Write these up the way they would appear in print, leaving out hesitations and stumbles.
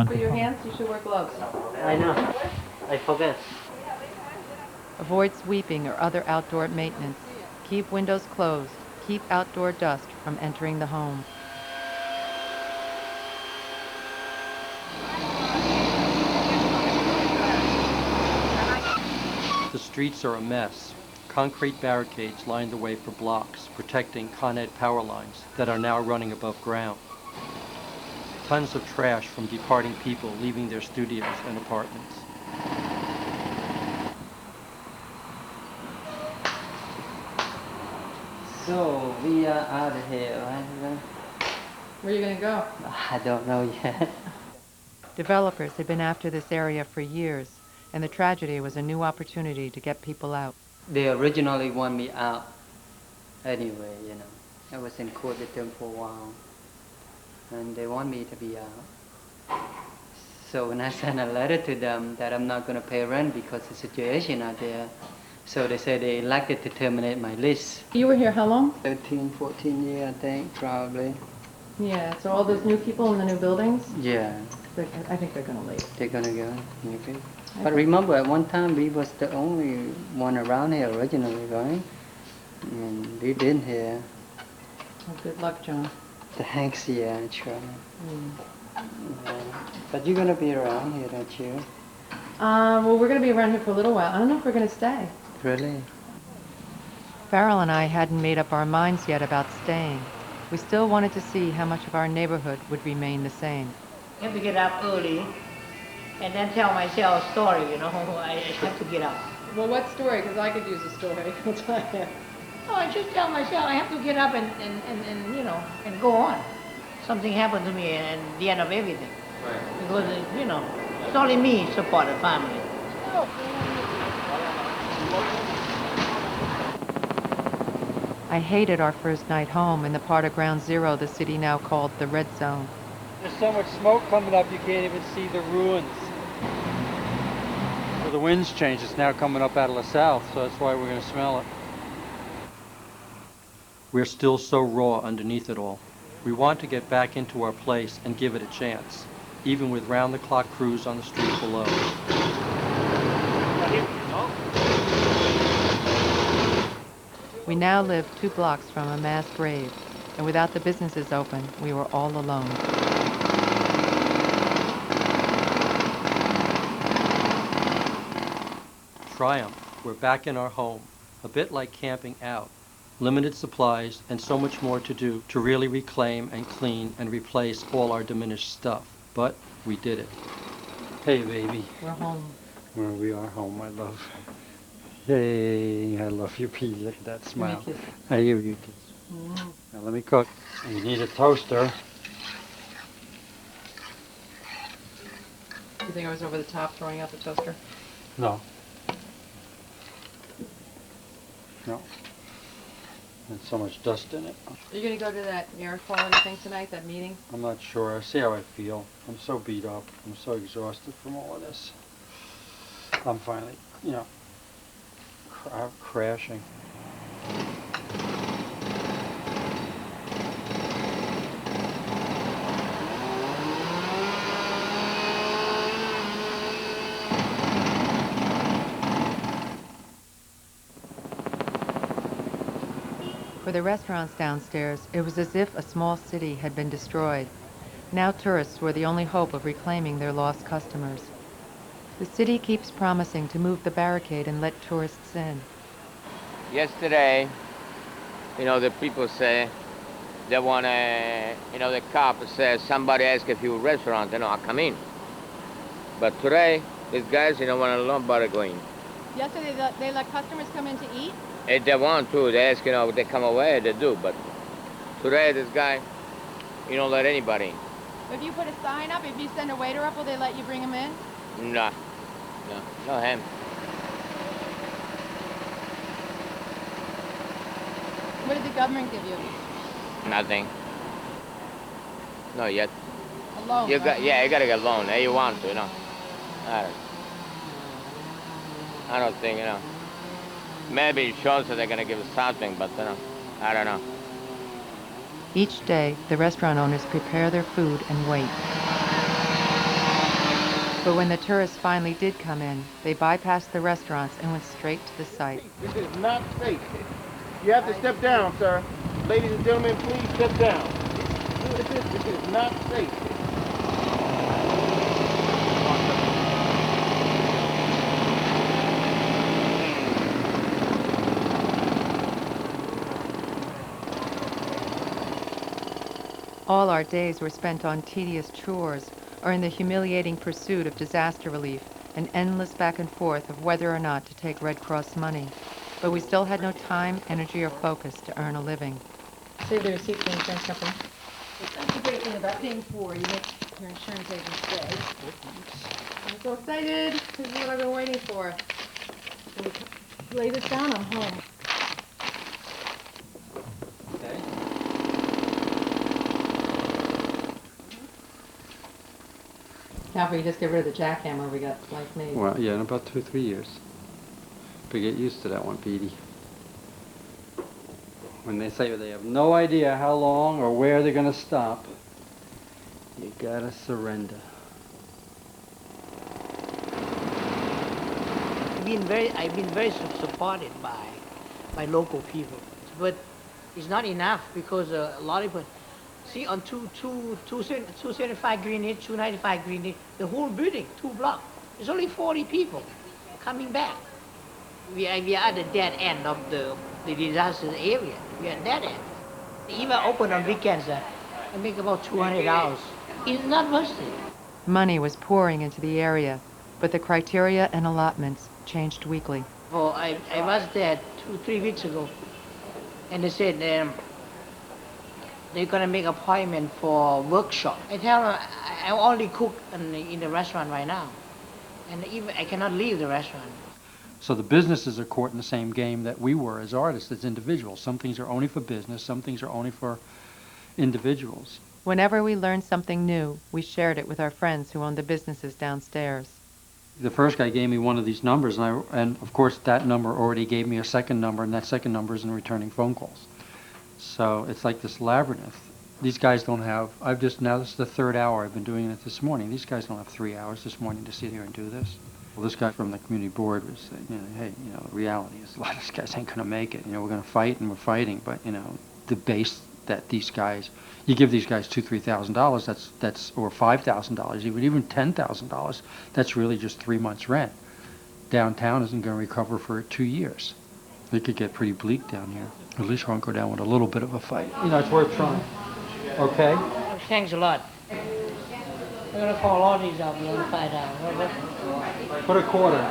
For your hands, you should wear gloves. I know. I forget. Avoid sweeping or other outdoor maintenance. Keep windows closed. Keep outdoor dust from entering the home. The streets are a mess. Concrete barricades line the way for blocks, protecting Con Ed power lines that are now running above ground. Tons of trash from departing people leaving their studios and apartments. So we are out of here, right? Where are you going to go? I don't know yet. Developers had been after this area for years, and the tragedy was a new opportunity to get people out. They originally want me out anyway, you know. I was in court with them for a while, and they want me to be out. So when I sent a letter to them that I'm not going to pay rent because the situation out there, so they said they elected to terminate my lease. You were here how long? 13, 14 years, I think, probably. Yeah, so all those new people in the new buildings? Yeah. I think they're going to leave. They're going to go, maybe. But remember, at one time, we was the only one around here originally, right? And we've been here. Well, good luck, John. Thanks, yeah, I try. But you're going to be around here, don't you? Well, we're going to be around here for a little while. I don't know if we're going to stay. Really? Farrell and I hadn't made up our minds yet about staying. We still wanted to see how much of our neighborhood would remain the same. I have to get up early and then tell myself a story, you know. I have to get up. Well, what story? Because I could use a story. I'll tell you. Oh, I just tell myself I have to get up and you know, and go on. Something happened to me and the end of everything. Right. Because, you know, it's only me support the family. I hated our first night home in the part of Ground Zero the city now called the Red Zone. There's so much smoke coming up you can't even see the ruins. Well, the wind's changed. It's now coming up out of the south, so that's why we're going to smell it. We're still so raw underneath it all. We want to get back into our place and give it a chance, even with round-the-clock crews on the street below. We now lived 2 blocks from a mass grave, and without the businesses open, we were all alone. Triumph, we're back in our home, a bit like camping out. Limited supplies and so much more to do to really reclaim and clean and replace all our diminished stuff. But we did it. Hey, baby. We're home. Well, we are home, my love. Yay, I love you, Pete. Look at that smile. I give you a kiss. Now let me cook. You need a toaster. You think I was over the top throwing out the toaster? No. No. There's so much dust in it. Are you going to go to that air quality thing tonight, that meeting? I'm not sure. See how I feel. I'm so beat up. I'm so exhausted from all of this. I'm finally, you know, crashing. For the restaurants downstairs, it was as if a small city had been destroyed. Now tourists were the only hope of reclaiming their lost customers. The city keeps promising to move the barricade and let tourists in. Yesterday, you know, the people say they want to, you know, the cop says somebody asked if you a restaurant, you know, I'll come in. But today, these guys, you know, want to nobody go in. Yesterday, they let customers come in to eat? If they want to, they ask, you know, they come away, they do. But today, this guy, you don't let anybody in. If you put a sign up, if you send a waiter up, will they let you bring him in? No, no him. What did the government give you? Nothing. Not yet. A loan, You right? got, yeah, you gotta get a loan. Hey, you want to, you know. I don't think, you know. Maybe it shows that they're gonna give us something, but you know, I don't know. Each day, the restaurant owners prepare their food and wait. But when the tourists finally did come in, they bypassed the restaurants and went straight to the site. This is not safe. You have to step down, sir. Ladies and gentlemen, please step down. This is not safe. All our days were spent on tedious chores or in the humiliating pursuit of disaster relief, an endless back and forth of whether or not to take Red Cross money. But we still had no time, energy, or focus to earn a living. Save the receipt for the insurance company. That's the great thing about paying for. You make your insurance agent stay. I'm so excited. This is what I've been waiting for. When we lay this down, I'm home. Okay. Now if we just get rid of the jackhammer, we got life made. Well, yeah, in about 2 or 3 years. But get used to that one, Petey. When they say they have no idea how long or where they're going to stop, you gotta surrender. I've been very supported by local people, but it's not enough because a lot of people see on 275 Greenwich, 295 Greenwich, the whole building, 2 blocks. There's only 40 people coming back. We are at the dead end of the disaster area. We are at dead end. Even open on weekends, I make about $200. It's not worth it. Money was pouring into the area, but the criteria and allotments changed weekly. Oh, I was there 2-3 weeks ago, and they said they're gonna make appointment for workshop. I tell them I only cook in the restaurant right now, and even I cannot leave the restaurant. So the businesses are caught in the same game that we were as artists, as individuals. Some things are only for business, some things are only for individuals. Whenever we learned something new, we shared it with our friends who owned the businesses downstairs. The first guy gave me one of these numbers, and of course that number already gave me a second number, and that second number is in returning phone calls. So it's like this labyrinth. These guys don't have, now this is the 3rd hour I've been doing it this morning. These guys don't have 3 hours this morning to sit here and do this. Well, this guy from the community board was saying, hey, the reality is a lot of these guys ain't gonna make it. We're gonna fight and we're fighting, but the base that these guys, you give these guys $2,000, $3,000, that's or $5,000, even $10,000, that's really just 3 months rent. Downtown isn't gonna recover for 2 years. It could get pretty bleak down here. At least we'll go down with a little bit of a fight. It's worth trying. Okay? Thanks a lot. I'm gonna call all these out. We're gonna find out. Put a quarter.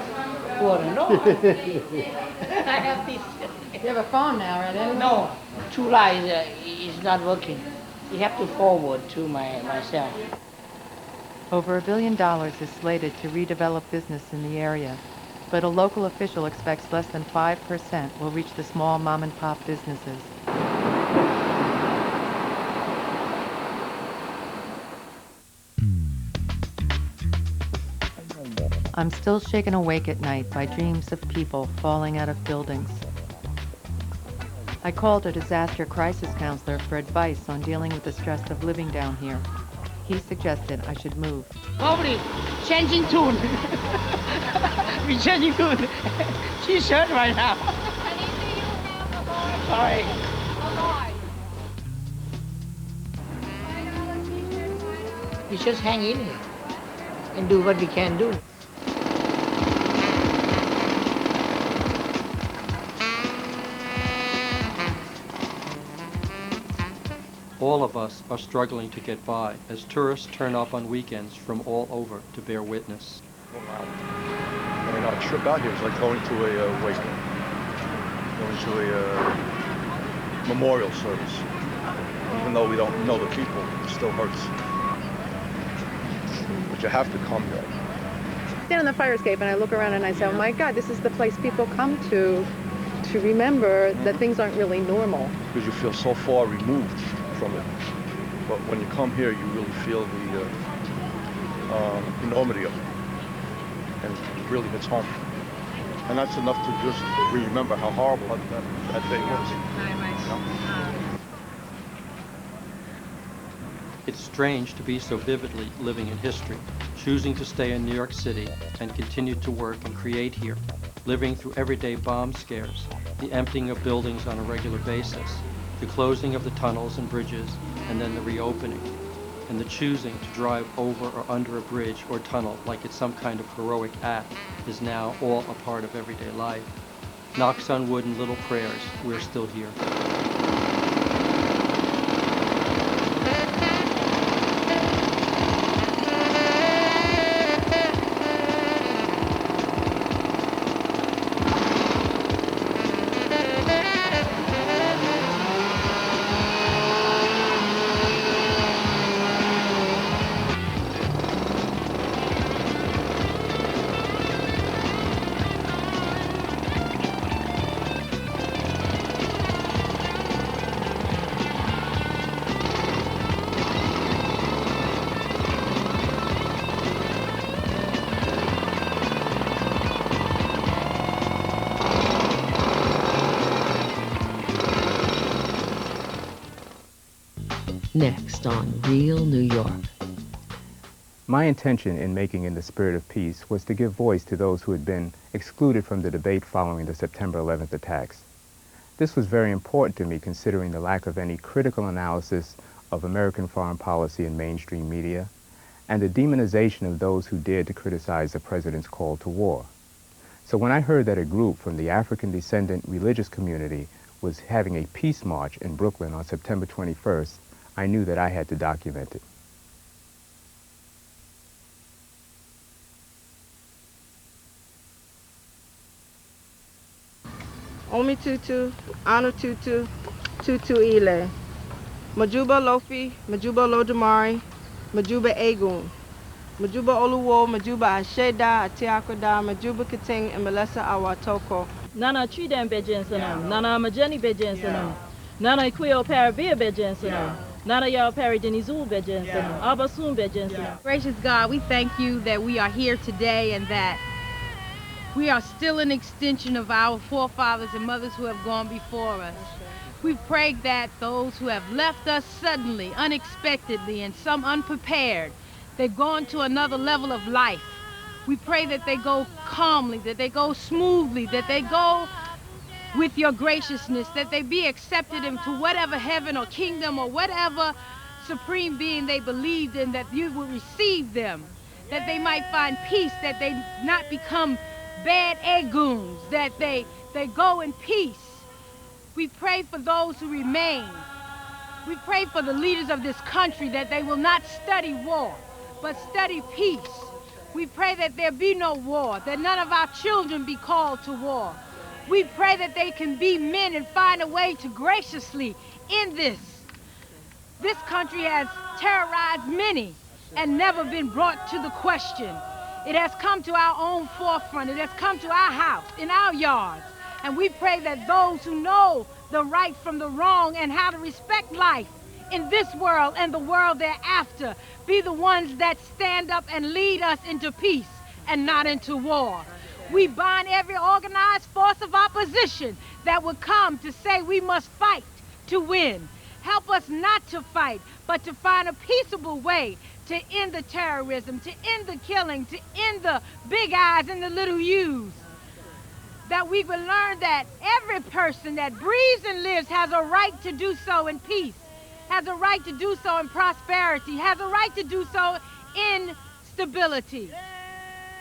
Quarter? No. I have these. You have a phone now, right? No, 2 lines is not working. You have to forward to myself. Over $1 billion is slated to redevelop business in the area, but a local official expects less than 5% will reach the small mom-and-pop businesses. I'm still shaken awake at night by dreams of people falling out of buildings. I called a disaster crisis counselor for advice on dealing with the stress of living down here. He suggested I should move. Nobody changing tune. We changing tune. T-shirt right now. Sorry. We just hang in here and do what we can do. All of us are struggling to get by as tourists turn up on weekends from all over to bear witness. Our trip out here is like going to a wake, going to a memorial service. Even though we don't know the people, it still hurts. But you have to come here. I stand on the fire escape and I look around and I say, oh my God, this is the place people come to remember that things aren't really normal. Because you feel so far removed from it. But when you come here, you really feel the enormity of it. And it really hits home. And that's enough to just remember how horrible that day was. It's strange to be so vividly living in history, choosing to stay in New York City and continue to work and create here, living through everyday bomb scares, the emptying of buildings on a regular basis, the closing of the tunnels and bridges, and then the reopening, and the choosing to drive over or under a bridge or tunnel like it's some kind of heroic act is now all a part of everyday life. Knocks on wood and little prayers, we're still here. Next on Real New York. My intention in making In the Spirit of Peace was to give voice to those who had been excluded from the debate following the September 11th attacks. This was very important to me considering the lack of any critical analysis of American foreign policy in mainstream media and the demonization of those who dared to criticize the president's call to war. So when I heard that a group from the African descendant religious community was having a peace march in Brooklyn on September 21st, I knew that I had to document it. Omi Tutu, Anu Tutu, Tutu Ile, Majuba Lofi, Majuba Lodamari, Majuba Egun, Majuba Oluwo, Majuba Asheda, Atiakoda, Majuba Kating, and Melissa Awatoko. Nana Tridem Bejensanum, Nana Majeni Bejensanum, Nana Ikuyo Parabia Bejensanum. Nana y'all Perry Denizul Bejensanum, Abasun Bejensanum. Gracious God, we thank you that we are here today and that we are still an extension of our forefathers and mothers who have gone before us. We pray that those who have left us suddenly, unexpectedly, and some unprepared, they've gone to another level of life. We pray that they go calmly, that they go smoothly, that they go with your graciousness, that they be accepted into whatever heaven or kingdom or whatever supreme being they believed in, that you will receive them, that they might find peace, that they not become bad eguns, that they go in peace. We pray for those who remain. We pray for the leaders of this country that they will not study war, but study peace. We pray that there be no war, that none of our children be called to war. We pray that they can be men and find a way to graciously end this. This country has terrorized many and never been brought to the question. It has come to our own forefront. It has come to our house, in our yards. And we pray that those who know the right from the wrong and how to respect life in this world and the world thereafter be the ones that stand up and lead us into peace and not into war. We bind every organized force of opposition that would come to say we must fight to win. Help us not to fight, but to find a peaceable way to end the terrorism, to end the killing, to end the big eyes and the little U's. That we will learn that every person that breathes and lives has a right to do so in peace, has a right to do so in prosperity, has a right to do so in stability.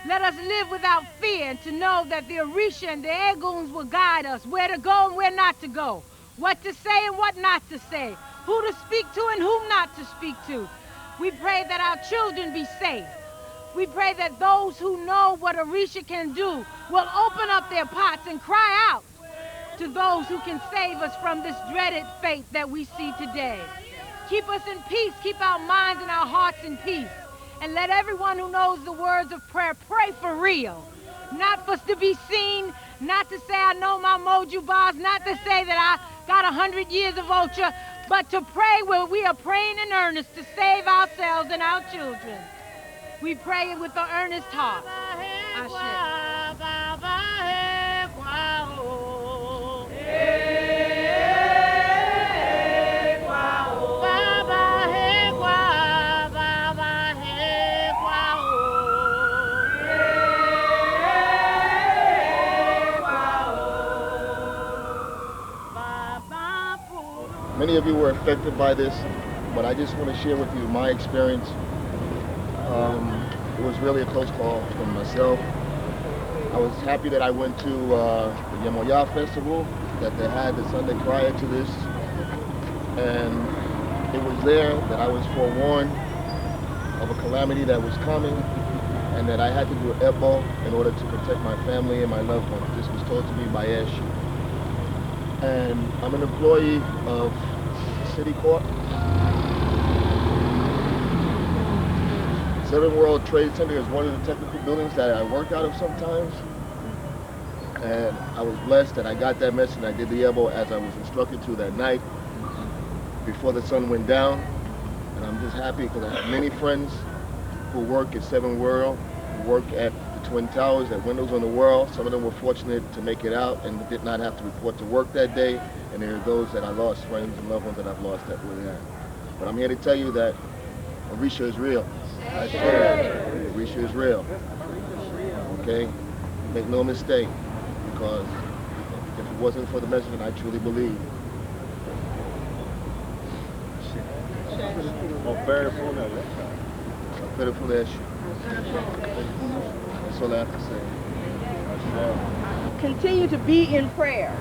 Let us live without fear and to know that the Orisha and the Eguns will guide us where to go and where not to go, what to say and what not to say, who to speak to and whom not to speak to. We pray that our children be safe. We pray that those who know what Orisha can do will open up their pots and cry out to those who can save us from this dreaded fate that we see today. Keep us in peace, keep our minds and our hearts in peace. And let everyone who knows the words of prayer pray for real. Not for us to be seen, not to say I know my Moju bars, not to say that I got 100 years of ultra, but to pray where we are praying in earnest to save ourselves and our children. We pray with an earnest heart. Ashe. Many of you were affected by this, but I just want to share with you my experience. It was really a close call for myself. I was happy that I went to the Yemoya Festival that they had the Sunday prior to this, and it was there that I was forewarned of a calamity that was coming, and that I had to do an EPO in order to protect my family and my loved ones. This was told to me by Ash. And I'm an employee of City Court. 7 World Trade Center is one of the technical buildings that I work out of sometimes. And I was blessed that I got that message and I did the EPO as I was instructed to that night before the sun went down. And I'm just happy because I have many friends who work at 7 World, who work at the Twin Towers, at Windows on the World. Some of them were fortunate to make it out and did not have to report to work that day. And there are those that I lost, friends and loved ones that I've lost that were there. But I'm here to tell you that Orisha is real. I swear, Orisha is real. Okay? Make no mistake, because if it wasn't for the message, and I truly believe. That's all I have to say. Continue to be in prayer,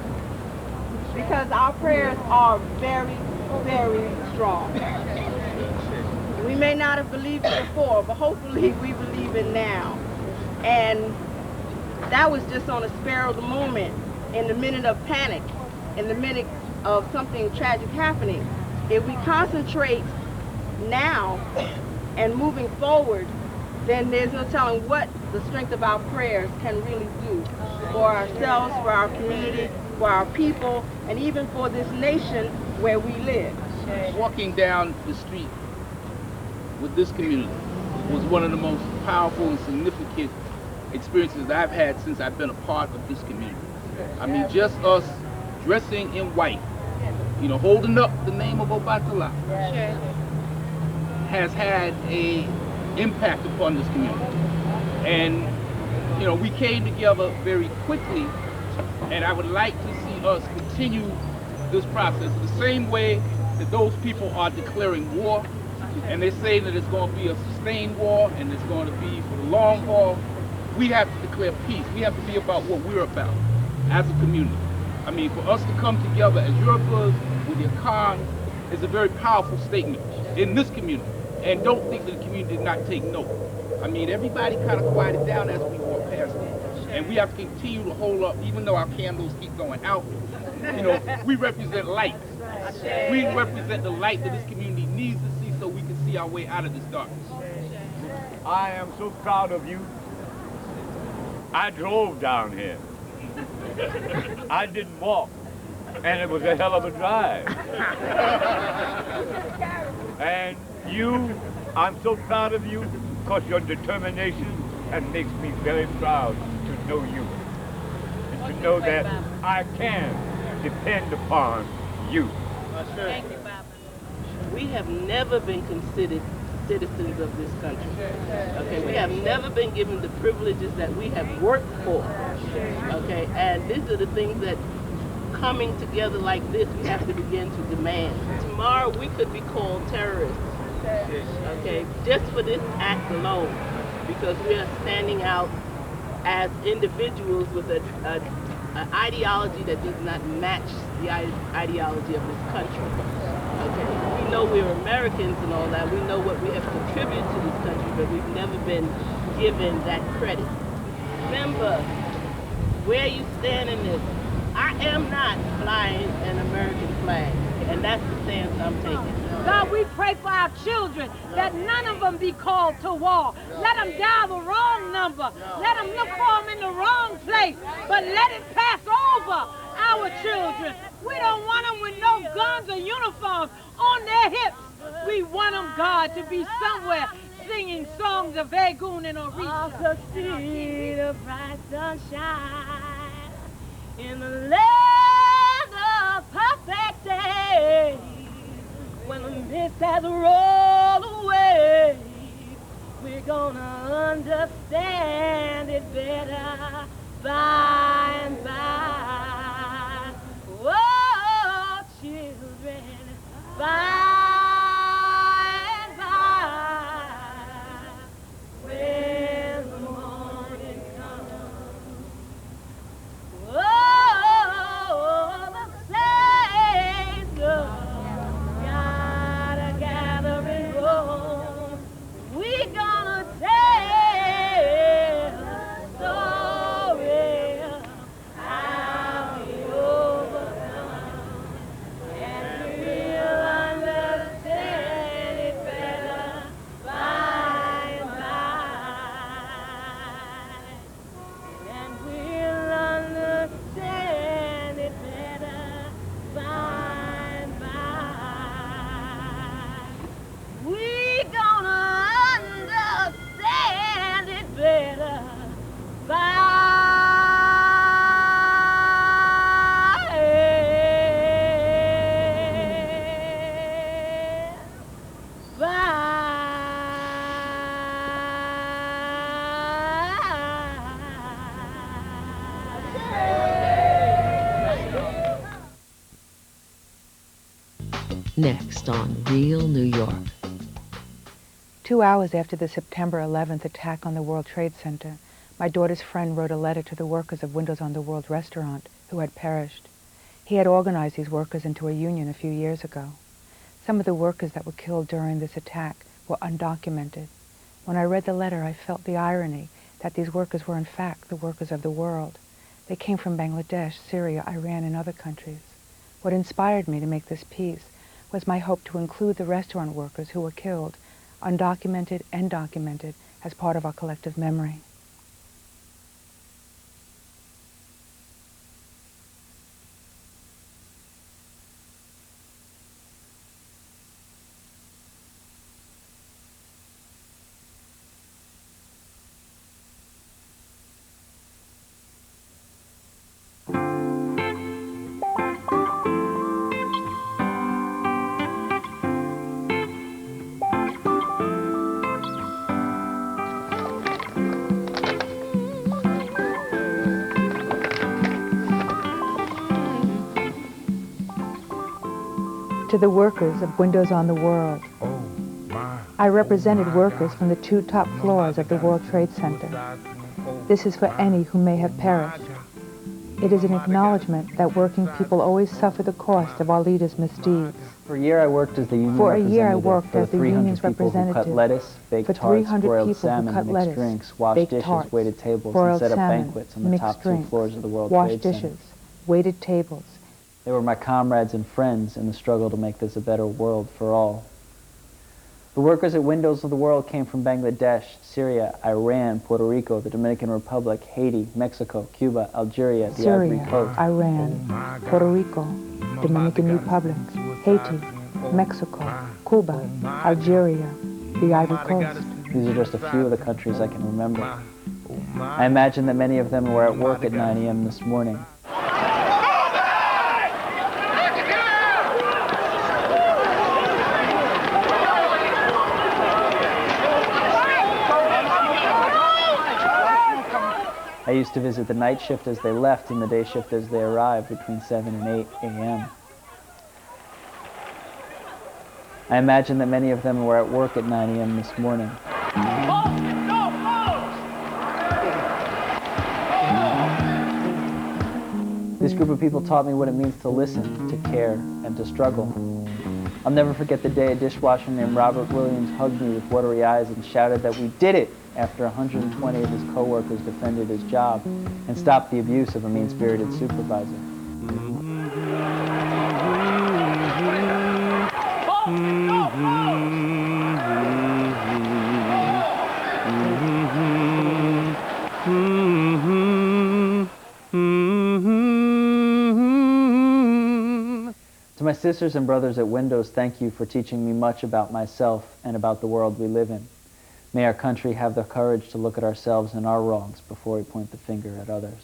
because our prayers are very, very strong. We may not have believed it before, but hopefully we believe it now. And that was just on a spur of the moment, in the minute of panic, in the minute of something tragic happening. If we concentrate now and moving forward, then there's no telling what the strength of our prayers can really do for ourselves, for our community, for our people, and even for this nation where we live. Walking down the street with this community was one of the most powerful and significant experiences that I've had since I've been a part of this community. I mean, just us dressing in white, you know, holding up the name of Obatala, has had a impact upon this community. And, you know, we came together very quickly, and I would like to see us continue this process the same way that those people are declaring war, and they're saying that it's going to be a sustained war and it's going to be for the long haul. We have to declare peace. We have to be about what we're about as a community. I mean, for us to come together as Yorubas with your Khan is a very powerful statement in this community. And don't think that the community did not take note. I mean, everybody kind of quieted down as we walked past it. And we have to continue to hold up, even though our candles keep going out. You know, we represent light. We represent the light that this community needs to see so we can see our way out of this darkness. I am so proud of you. I drove down here. I didn't walk, and it was a hell of a drive. And you, I'm so proud of you because your determination, that makes me very proud to know you. And to know that I can depend upon you. Thank you, Baba. We have never been considered citizens of this country. Okay, we have never been given the privileges that we have worked for. Okay, and these are the things that coming together like this, we have to begin to demand. Tomorrow we could be called terrorists. Okay, just for this act alone, because we are standing out as individuals with an ideology that does not match the ideology of this country. Okay, we know we're Americans and all that. We know what we have contributed to this country, but we've never been given that credit. Remember where you stand in this. I am not flying an American flag, and that's the stance I'm taking. God, we pray for our children that none of them be called to war. Let them dial the wrong number. Let them look for them in the wrong place. But let it pass over our children. We don't want them with no guns or uniforms on their hips. We want them, God, to be somewhere singing songs of Egun and Orisha. To see the bright sunshine in the land of perfect day. When the mist has rolled away, we're gonna understand it better by and by. Oh, children, and by, when the morning comes. Oh, the saints gotta gather and roll. We gonna tell the story of how we overcome, and we'll understand it better by and by. And we'll understand it better by and by. We gonna understand it better by Next on Real New York. 2 hours after the September 11th attack on the World Trade Center, my daughter's friend wrote a letter to the workers of Windows on the World restaurant who had perished. He had organized these workers into a union a few years ago. Some of the workers that were killed during this attack were undocumented. When I read the letter, I felt the irony that these workers were in fact the workers of the world. They came from Bangladesh, Syria, Iran, and other countries. What inspired me to make this piece was my hope to include the restaurant workers who were killed, undocumented and documented, as part of our collective memory. To the workers of Windows on the World. I represented workers from the 2 top floors of the World Trade Center. This is for any who may have perished. It is an acknowledgement that working people always suffer the cost of our leaders' misdeeds. For a year I worked as the union For a representative year I worked as the union's for 300 people who cut representative lettuce, baked for tarts, 300 broiled people who salmon, cut mixed lettuce, drinks, washed baked dishes, tarts, waited tables, and broiled set up salmon, banquets on the mixed top 2 drinks, floors of the World washed Trade Center. dishes, waited tables. They were my comrades and friends in the struggle to make this a better world for all. The workers at Windows of the World came from Bangladesh, Syria, Iran, Puerto Rico, the Dominican Republic, Haiti, Mexico, Cuba, Algeria, the Ivory Syria, Coast. Iran, Puerto Rico, Dominican Republic, Haiti, Mexico, Cuba, Algeria, the Ivory Coast. These are just a few of the countries I can remember. I imagine that many of them were at work at 9 a.m. this morning. I used to visit the night shift as they left and the day shift as they arrived between 7 and 8 a.m. I imagine that many of them were at work at 9 a.m. this morning. This group of people taught me what it means to listen, to care, and to struggle. I'll never forget the day a dishwasher named Robert Williams hugged me with watery eyes and shouted that we did it after 120 of his co-workers defended his job and stopped the abuse of a mean-spirited supervisor. To my sisters and brothers at Windows, thank you for teaching me much about myself and about the world we live in. May our country have the courage to look at ourselves and our wrongs before we point the finger at others.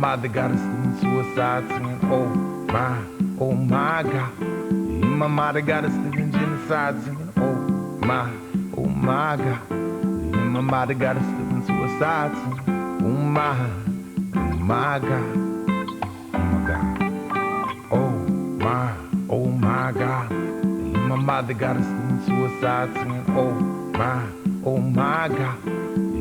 mother got us in suicide saying, oh my God. My mother got us living genocide singing, oh my God. My mother got us living suicide singing, oh my God. Oh my God. My mother got us living suicide singing, oh my God.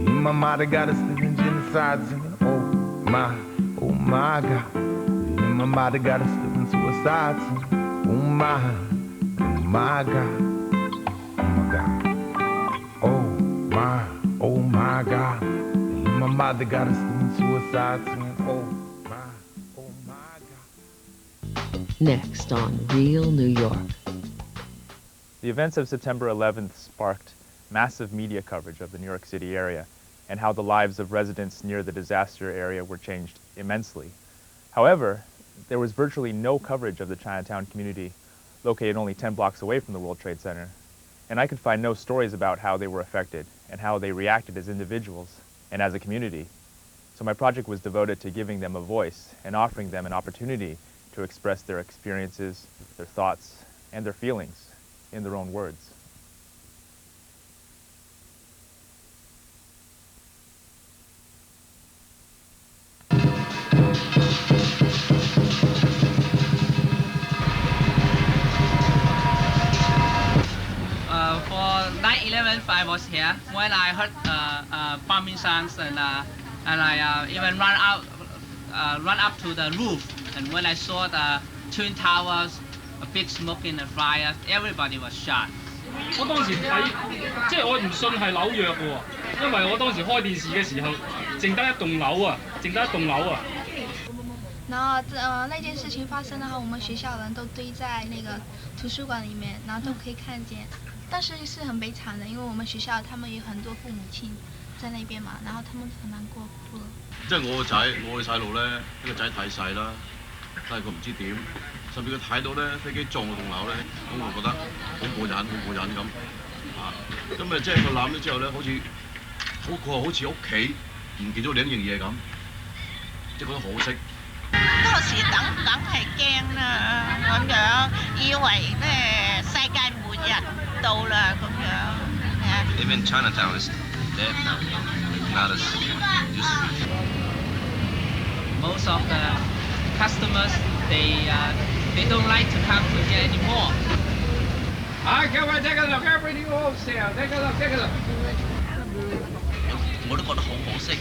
My mother got us living genocide singing, oh my God. My mother got us living suicide singing, oh my God. Oh my God. My mother got us living suicide singing, oh my God. Next on Real New York. The events of September 11th sparked massive media coverage of the New York City area and how the lives of residents near the disaster area were changed immensely. However, there was virtually no coverage of the Chinatown community, located only 10 blocks away from the World Trade Center, and I could find no stories about how they were affected and how they reacted as individuals and as a community. So my project was devoted to giving them a voice and offering them an opportunity to express their experiences, their thoughts, and their feelings in their own words. For 9/11, I was here when I heard bombing sounds, and I even run up to the roof. And when I saw the Twin Towers, a big smoke in the fire, everybody was shocked. 我當時睇，即係我唔信係紐約喎，因為我當時開電視嘅時候，淨得一棟樓啊，淨得一棟樓啊。然后那件事情发生的话，我们学校人都堆在那个图书馆里面，然后都可以看見。但是是很悲慘的，因為我們學校他們有很多父母親在那邊嘛，然後他們很難過哭了。即係我個細路咧，呢個仔太細啦，但係佢唔知點，甚至佢睇到咧飛機撞個棟樓咧，咁我覺得好過癮咁。咁啊，即係佢攬咗之後咧，好似好似屋企唔見咗另一樣嘢咁，即係覺得可惜。當時梗係驚啦，咁樣以為咧世界末日到啦咁樣。Even Chinatown is dead now, not as used to be. Most of the customers, they don't like to come to here anymore. Come on, take a look, everything wholesale. Take a look. 我都覺得好可惜。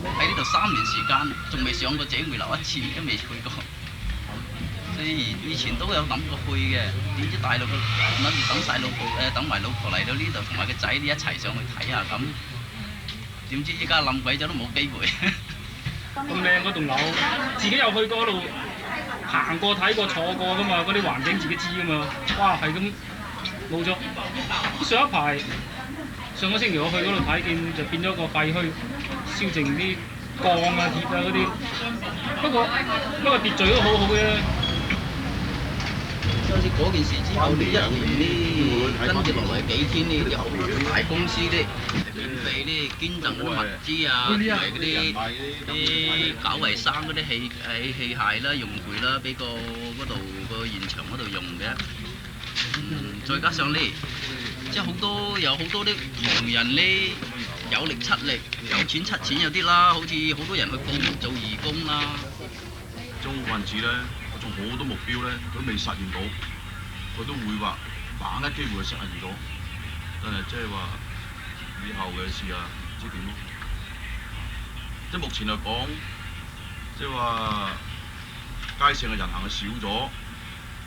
喺呢度3年時間，仲未上過井回流一次，都未去過。所以以前都有諗過去嘅，點知大陸諗住等埋老婆嚟到呢度，同埋個仔呢一齊上去睇下咁。點知依家冧鬼咗都冇機會。咁靚嗰棟樓，自己有去過嗰度行過睇過坐過噶嘛，嗰啲環境自己知噶嘛。哇，係咁冇咗。上個星期我去嗰度睇見就變咗個廢墟，燒剩啲鋼啊、鐵啊嗰啲。不過秩序都好好嘅。所以嗰件事之後呢1年呢，跟住落嚟幾天呢，有大公司啲免費啲捐贈嗰啲物資啊，同埋嗰啲搞衞生嗰啲器械啦、用具啦，俾嗰度個現場嗰度用嘅。再加上呢，即係有好多啲旁人呢，有力出力，有錢出錢有啲啦，好似好多人去報名做義工啦。中分子咧，我仲好多目標咧，佢未實現到，佢都會話把握機會去實現咗。但係即係話以後嘅事啊，唔知點咯。即係目前嚟講，即係話街上嘅人行嘅少咗，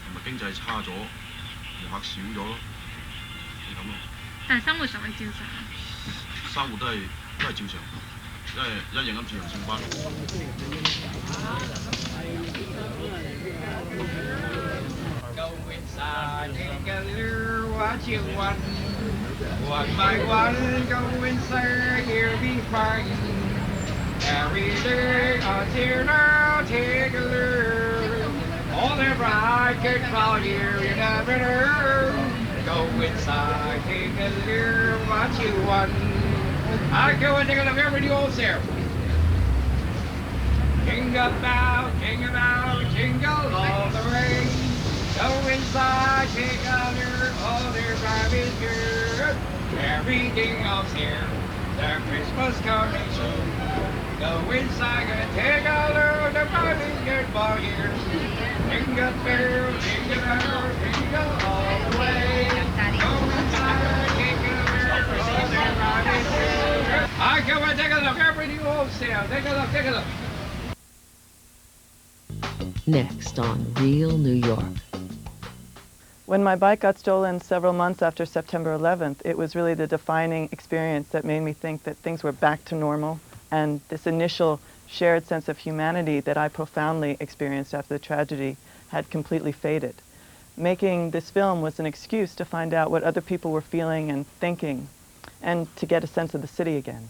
同埋經濟差咗，遊客少咗咯，係咁咯。但係生活上係照常。生活都係照常，因為一樣咁自然上班。Go inside, take a look what you want. One by one, go inside, you'll be fine. Every day until now, take a look. All the bright could call you never know. Go inside, take a look what you want. I go and take a look every day, old sir. Jingle bell, jingle all the way. Go inside, take out all their Barbie's good. Everything else here, the Christmas coming soon. Go inside and take out the Barbie's good for you. Jingle bell, jingle all the way. Go inside, take out all their Barbie's good. I come and take a look, everything wholesale. Take a look, take a look. Next on Real New York. When my bike got stolen several months after September 11th, it was really the defining experience that made me think that things were back to normal, and this initial shared sense of humanity that I profoundly experienced after the tragedy had completely faded. Making this film was an excuse to find out what other people were feeling and thinking, and to get a sense of the city again.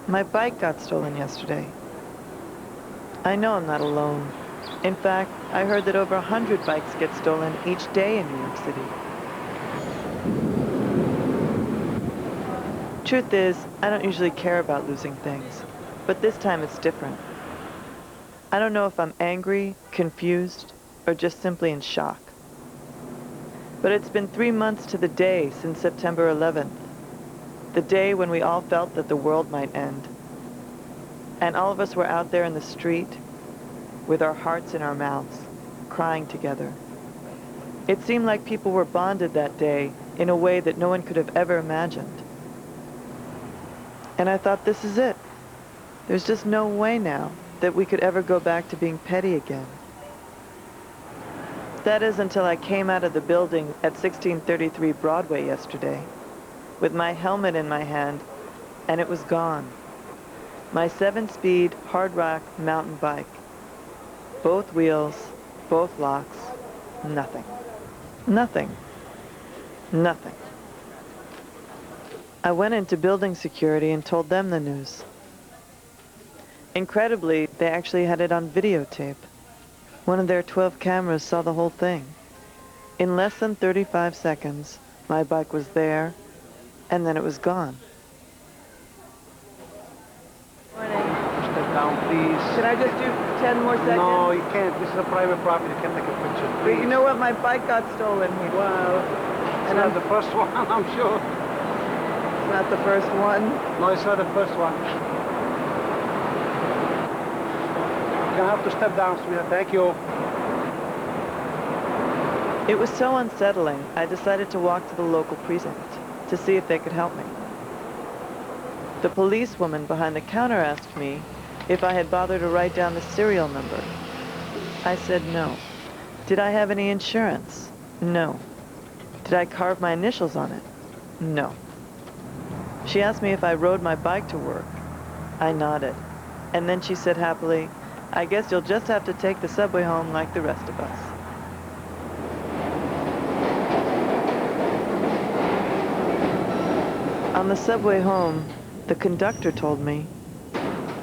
My bike got stolen yesterday. I know I'm not alone. In fact, I heard that over 100 bikes get stolen each day in New York City. Truth is, I don't usually care about losing things, but this time it's different. I don't know if I'm angry, confused, or just simply in shock. But it's been 3 months to the day since September 11th. The day when we all felt that the world might end. And all of us were out there in the street with our hearts in our mouths, crying together. It seemed like people were bonded that day in a way that no one could have ever imagined. And I thought, this is it. There's just no way now that we could ever go back to being petty again. That is until I came out of the building at 1633 Broadway yesterday, with my helmet in my hand, and it was gone. My 7-speed hard rock mountain bike. Both wheels, both locks, nothing. Nothing. Nothing. I went into building security and told them the news. Incredibly, they actually had it on videotape. One of their 12 cameras saw the whole thing. In less than 35 seconds, my bike was there, and then it was gone. Step down, please. Can I just do 10 more seconds? No, you can't. This is a private property. You can't take a picture. But you know what? My bike got stolen here. Well, it's not the first one, I'm sure. It's not the first one? No, it's not the first one. You're gonna have to step down, sweetheart. Thank you. It was so unsettling, I decided to walk to the local precinct to see if they could help me. The policewoman behind the counter asked me if I had bothered to write down the serial number. I said no. Did I have any insurance? No. Did I carve my initials on it? No. She asked me if I rode my bike to work. I nodded. And then she said happily, I guess you'll just have to take the subway home like the rest of us. On the subway home, the conductor told me,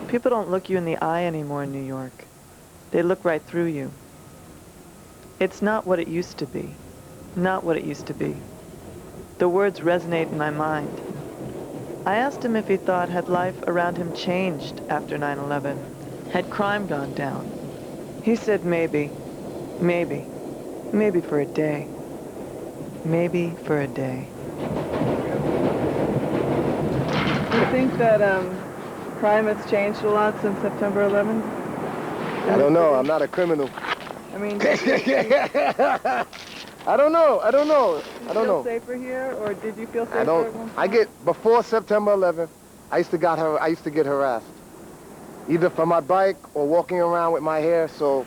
people don't look you in the eye anymore in New York. They look right through you. It's not what it used to be. Not what it used to be. The words resonate in my mind. I asked him if he thought had life around him changed after 9/11? Had crime gone down? He said maybe. Maybe. Maybe for a day. Maybe for a day. Do you think that crime has changed a lot since September 11th? I don't know. I'm not a criminal. I mean, I don't know. I don't know. I don't know. Did you feel safer here, or did you feel safer at one point? I get, before September 11th, I used to get harassed, either from my bike or walking around with my hair. So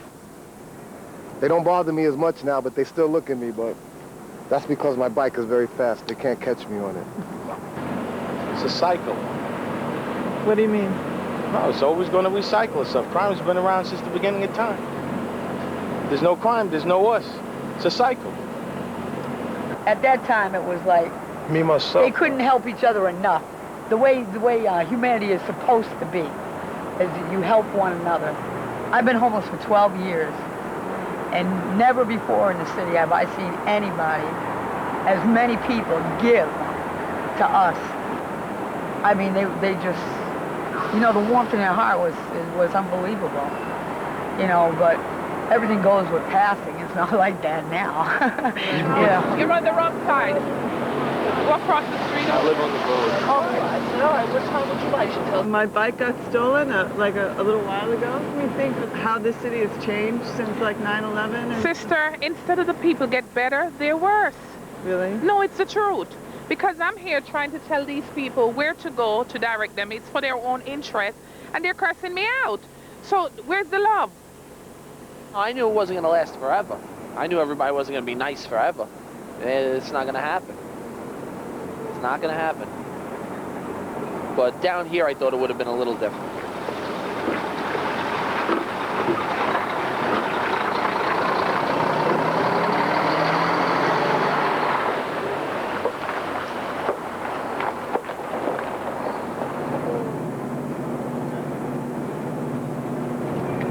they don't bother me as much now, but they still look at me. But that's because my bike is very fast. They can't catch me on it. It's a cycle. What do you mean? No, it's always going to recycle itself. Crime's been around since the beginning of time. There's no crime, there's no us. It's a cycle. At that time, it was like Me, myself. they couldn't help each other enough. The way humanity is supposed to be, is you help one another. I've been homeless for 12 years, and never before in the city have I seen anybody, as many people, give to us. I mean, they just, you know, the warmth in their heart was unbelievable. You know, but everything goes with passing. It's not like that now. Yeah. You're on the wrong side. Walk across the street. I live on the road. Okay. I said, all right, what time would you like? She tells me. My bike got stolen a little while ago. Let me think of how this city has changed since like 9/11. Sister, instead of the people get better, they're worse. Really? No, it's the truth. Because I'm here trying to tell these people where to go to direct them. It's for their own interest, and they're cursing me out. So where's the love? I knew it wasn't going to last forever. I knew everybody wasn't going to be nice forever. It's not going to happen. It's not going to happen. But down here, I thought it would have been a little different.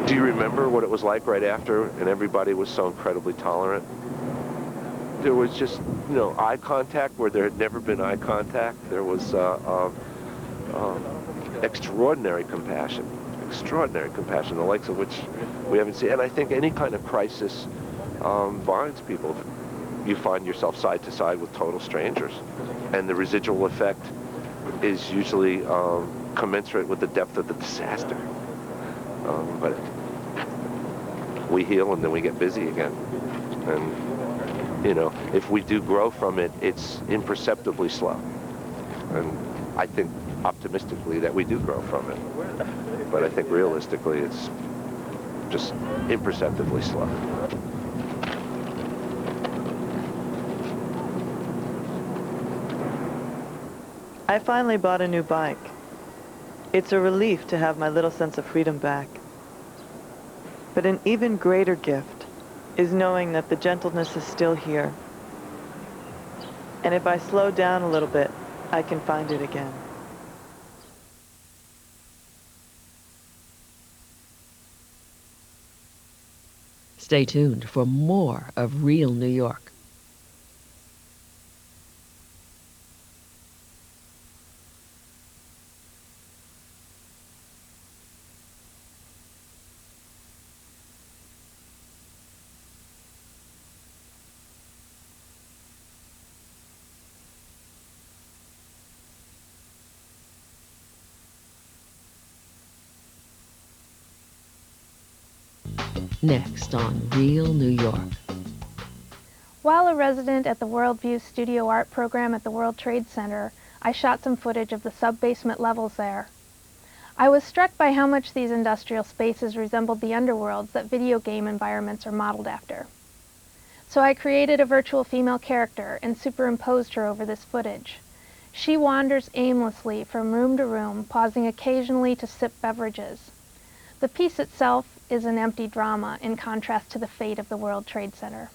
Do you remember what it was like right after, and everybody was so incredibly tolerant? There was just, you know, eye contact where there had never been eye contact. There was extraordinary compassion, the likes of which we haven't seen. And I think any kind of crisis binds people. You find yourself side to side with total strangers, and the residual effect is usually commensurate with the depth of the disaster. But we heal and then we get busy again. And, you know, if we do grow from it, it's imperceptibly slow. And I think optimistically that we do grow from it. But I think realistically it's just imperceptibly slow. I finally bought a new bike. It's a relief to have my little sense of freedom back. But an even greater gift is knowing that the gentleness is still here. And if I slow down a little bit, I can find it again. Stay tuned for more of Real New York. Next on Real New York. While a resident at the Worldview Studio Art program at the World Trade Center, I shot some footage of the sub-basement levels there. I was struck by how much these industrial spaces resembled the underworlds that video game environments are modeled after. So I created a virtual female character and superimposed her over this footage. She wanders aimlessly from room to room, pausing occasionally to sip beverages. The piece itself is an empty drama in contrast to the fate of the World Trade Center.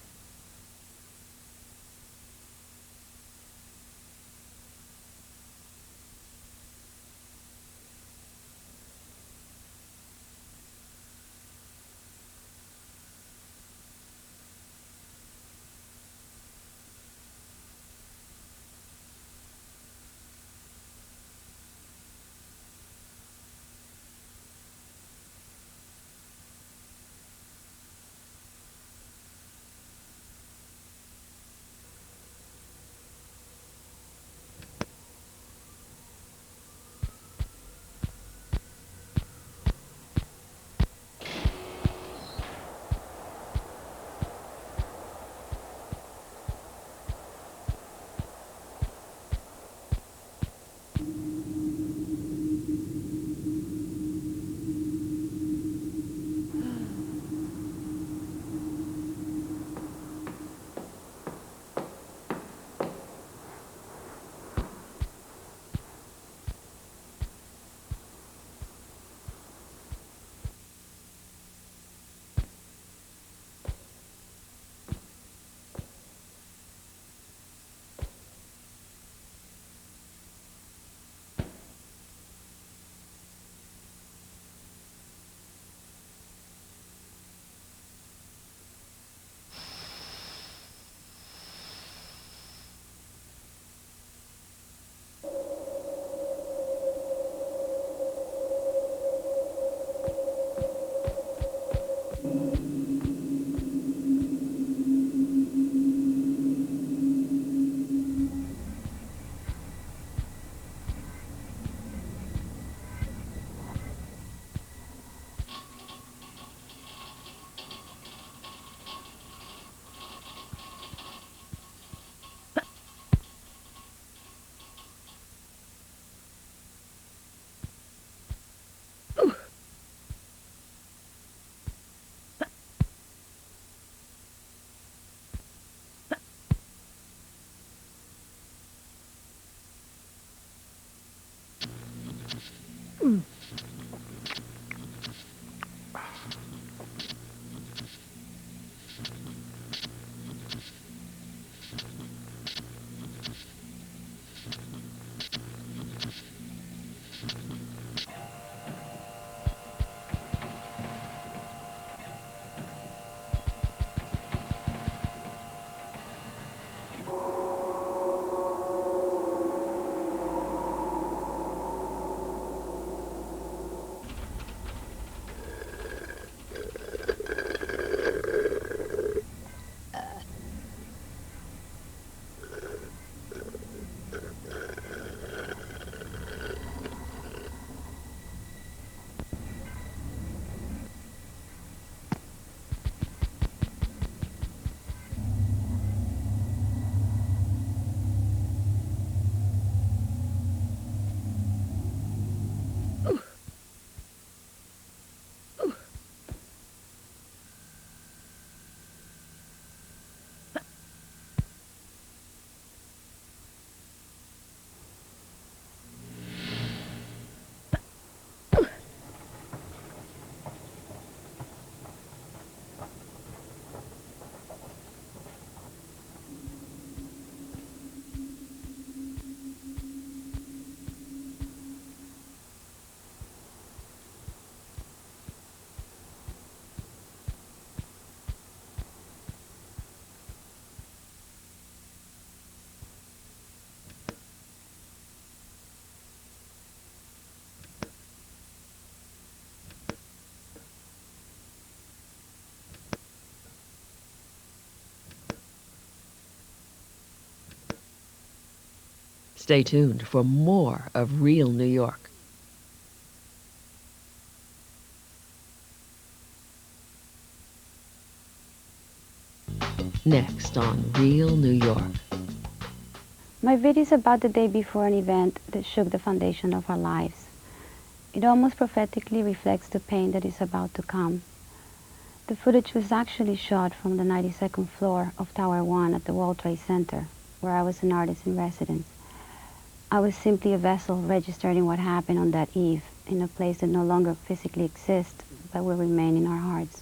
Stay tuned for more of Real New York. Next on Real New York. My video is about the day before an event that shook the foundation of our lives. It almost prophetically reflects the pain that is about to come. The footage was actually shot from the 92nd floor of Tower 1 at the World Trade Center, where I was an artist in residence. I was simply a vessel registering what happened on that eve in a place that no longer physically exists, but will remain in our hearts.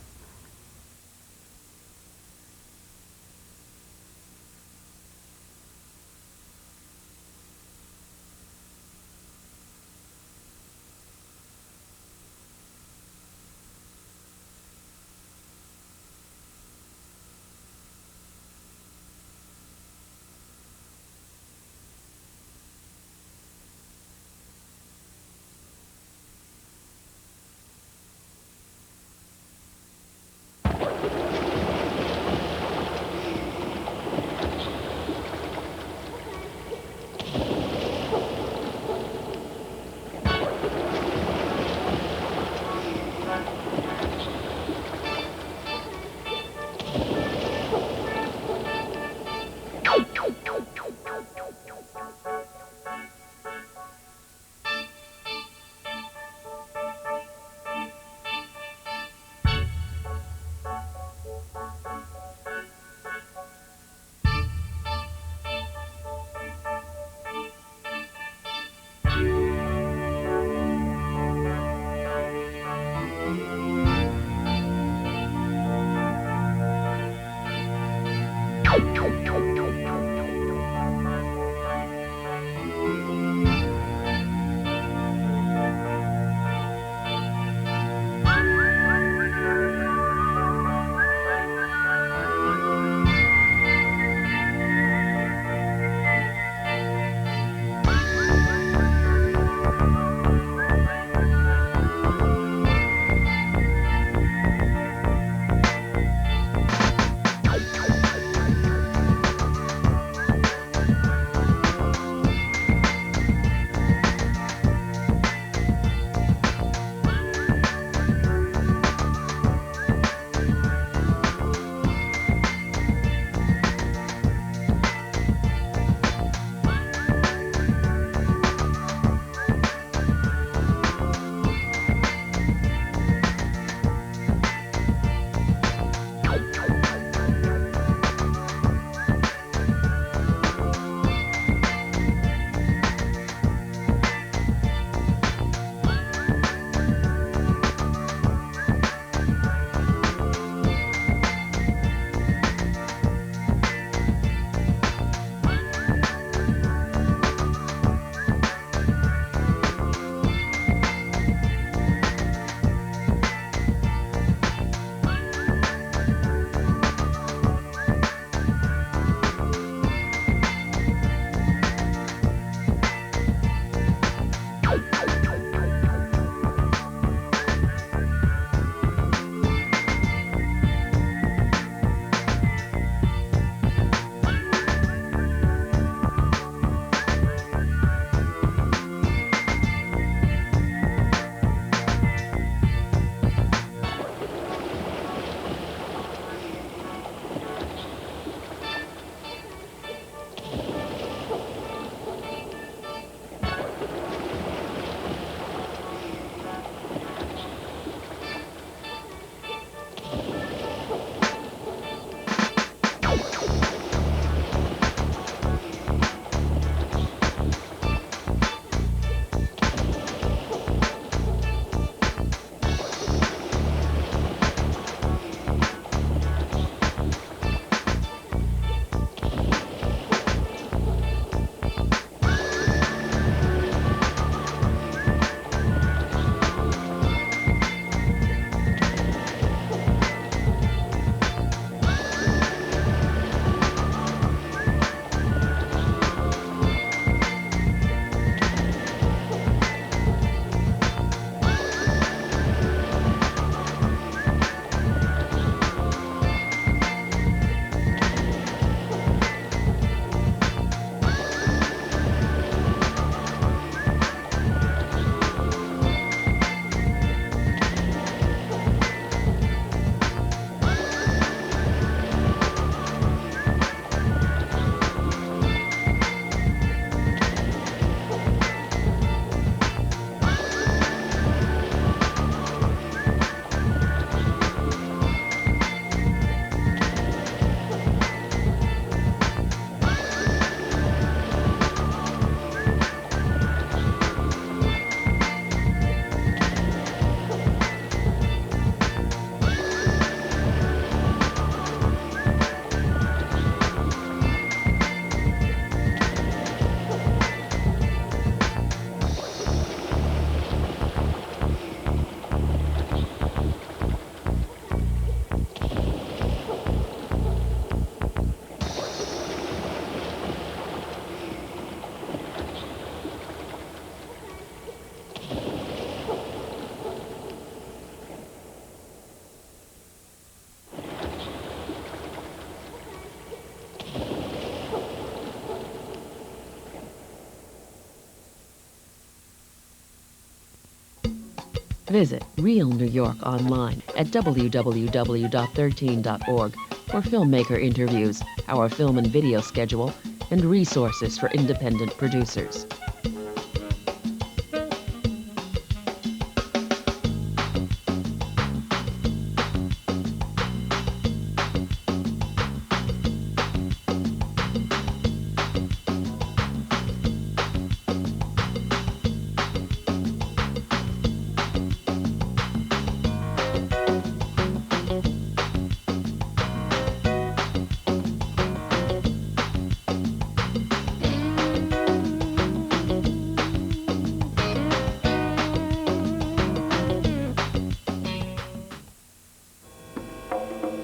Visit Real New York online at www.13.org for filmmaker interviews, our film and video schedule, and resources for independent producers.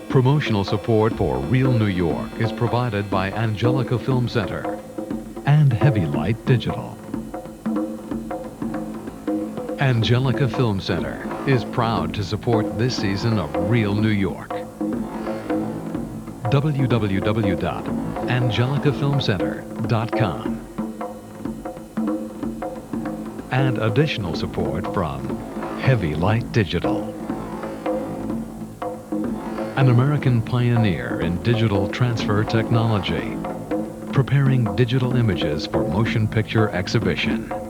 Promotional support for Real New York is provided by Angelica Film Center and Heavy Light Digital. Angelica Film Center is proud to support this season of Real New York. www.angelicafilmcenter.com. And additional support from Heavy Light Digital, an American pioneer in digital transfer technology, preparing digital images for motion picture exhibition.